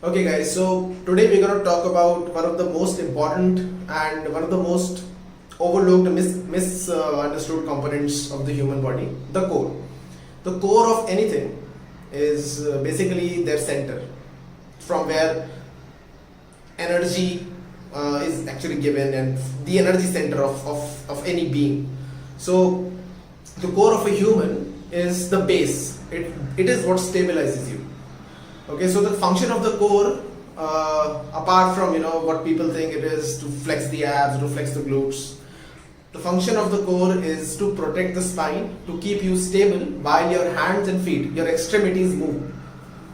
Okay, guys, so today we're going to talk about one of the most important and one of the most overlooked, misunderstood components of the human body, the core. The core of anything is basically their center, from where energy is actually given, and the energy center of any being. So, the core of a human is the base, it is what stabilizes you. Okay, so the function of the core, apart from what people think it is to flex the abs, to flex the glutes, the function of the core is to protect the spine, to keep you stable while your hands and feet, your extremities move.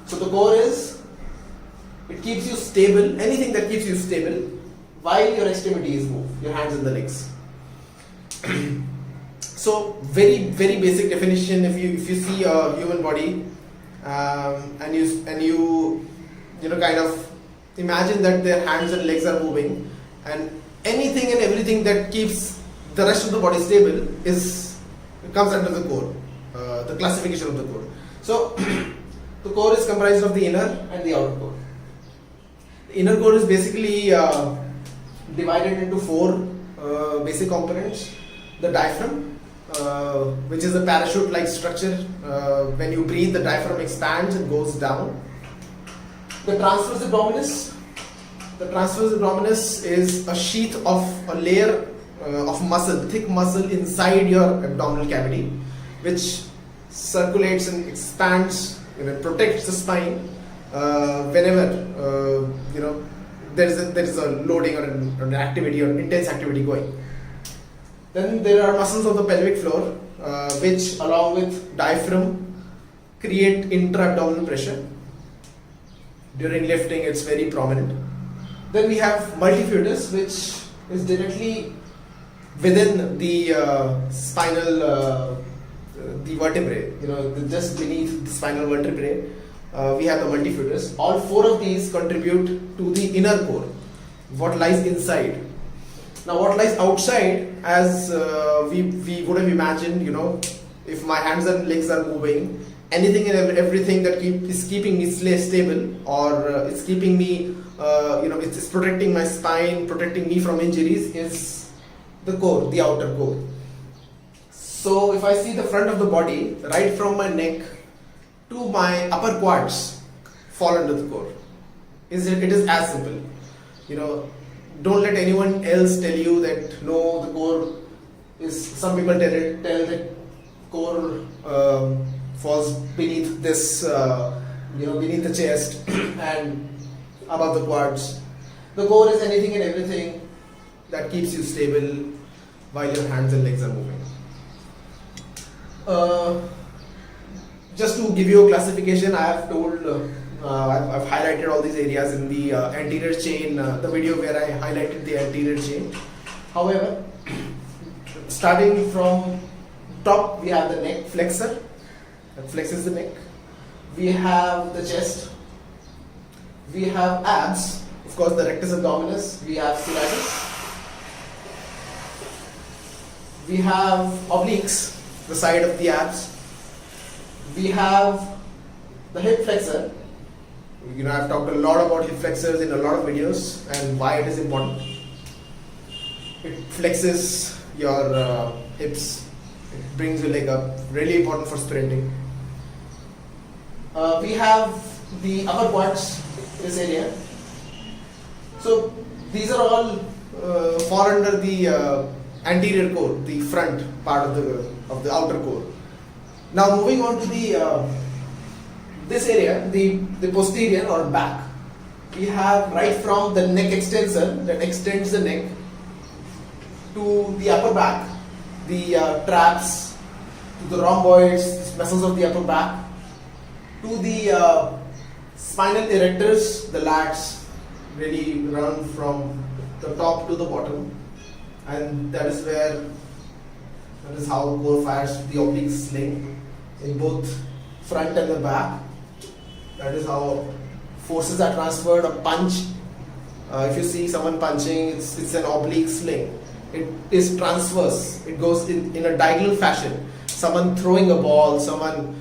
So the core it keeps you stable, anything that keeps you stable while your extremities move, your hands and the legs. So very basic definition. If you see a human body, and you kind of imagine that their hands and legs are moving, and anything and everything that keeps the rest of the body stable comes under the core, the classification of the core. So the core is comprised of the inner and the outer core. The inner core is basically divided into four basic components. The diaphragm, which is a parachute-like structure. When you breathe, the diaphragm expands and goes down. The transverse abdominis. The transverse abdominis is a sheath of a layer of muscle, thick muscle inside your abdominal cavity, which circulates and expands, protects the spine whenever there is a loading or an activity or intense activity going. Then there are muscles of the pelvic floor, which along with diaphragm create intra-abdominal pressure. During lifting, it's very prominent. Then we have multifidus, which is directly within the spinal, the vertebrae, just beneath the spinal vertebrae, we have the multifidus. All four of these contribute to the inner core, what lies inside. Now, what lies outside, as we would have imagined, if my hands and legs are moving, anything and everything that is keeping me stable, or it's keeping me, it's protecting my spine, protecting me from injuries, is the core, the outer core. So, if I see the front of the body, right from my neck to my upper quads fall under the core. It is as simple. Don't let anyone else tell you that no, the core is. Some people tell that core falls beneath this, beneath the chest and above the quads. The core is anything and everything that keeps you stable while your hands and legs are moving. Just to give you a classification, I have told. I've highlighted all these areas in the anterior chain, the video where I highlighted the anterior chain. However, starting from top, we have the neck flexor, that flexes the neck. We have the chest. We have abs, of course, the rectus abdominis. We have serratus. We have obliques, the side of the abs. We have the hip flexor. I've talked a lot about hip flexors in a lot of videos and why it is important. It flexes your hips, it brings your leg up, really important for sprinting. We have the upper quads, this area. So these are all fall under the anterior core, the front part of the outer core. Now moving on to this area, the posterior or back, we have right from the neck extensor that extends the neck to the upper back, the traps, to the rhomboids, muscles of the upper back, to the spinal erectors, the lats really run from the top to the bottom, and that is how core fires the oblique sling in both front and the back. That is how forces are transferred. A punch, if you see someone punching, it's an oblique sling. It is transverse. It goes in a diagonal fashion. Someone throwing a ball, someone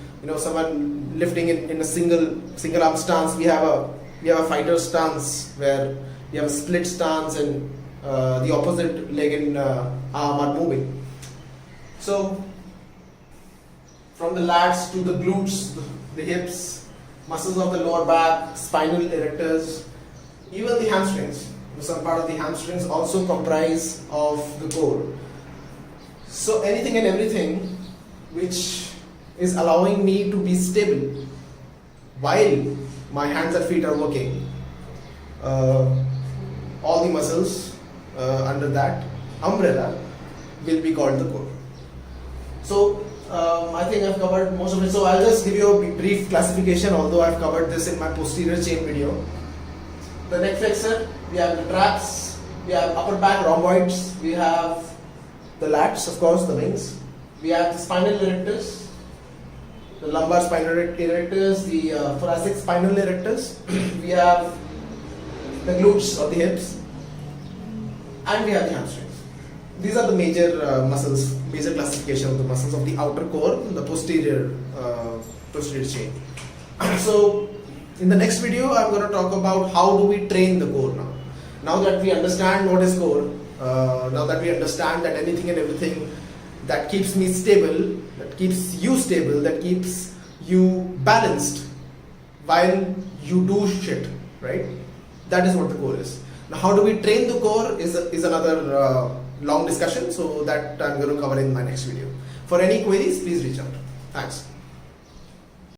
lifting in a single arm stance. We have we have a fighter stance where we have a split stance and the opposite leg and arm are moving. So from the lats to the glutes, the hips, muscles of the lower back, spinal erectors, even the hamstrings. Some part of the hamstrings also comprise of the core. So anything and everything which is allowing me to be stable while my hands and feet are working, all the muscles under that umbrella will be called the core. So I think I've covered most of it. So I'll just give you a brief classification, although I've covered this in my posterior chain video. The neck flexor, we have the traps, we have upper back rhomboids, we have the lats, of course, the wings, we have the spinal erectors, the lumbar spinal erectors, the thoracic spinal erectors, we have the glutes or the hips, and we have the hamstrings. These are the major muscles, major classification of the muscles of the outer core, the posterior chain. So in the next video, I'm going to talk about how do we train the core now. Now that we understand what is core, now that we understand that anything and everything that keeps me stable, that keeps you stable, that keeps you balanced while you do shit, right? That is what the core is. Now how do we train the core is another long discussion, so that I'm going to cover in my next video. For any queries, please reach out. Thanks.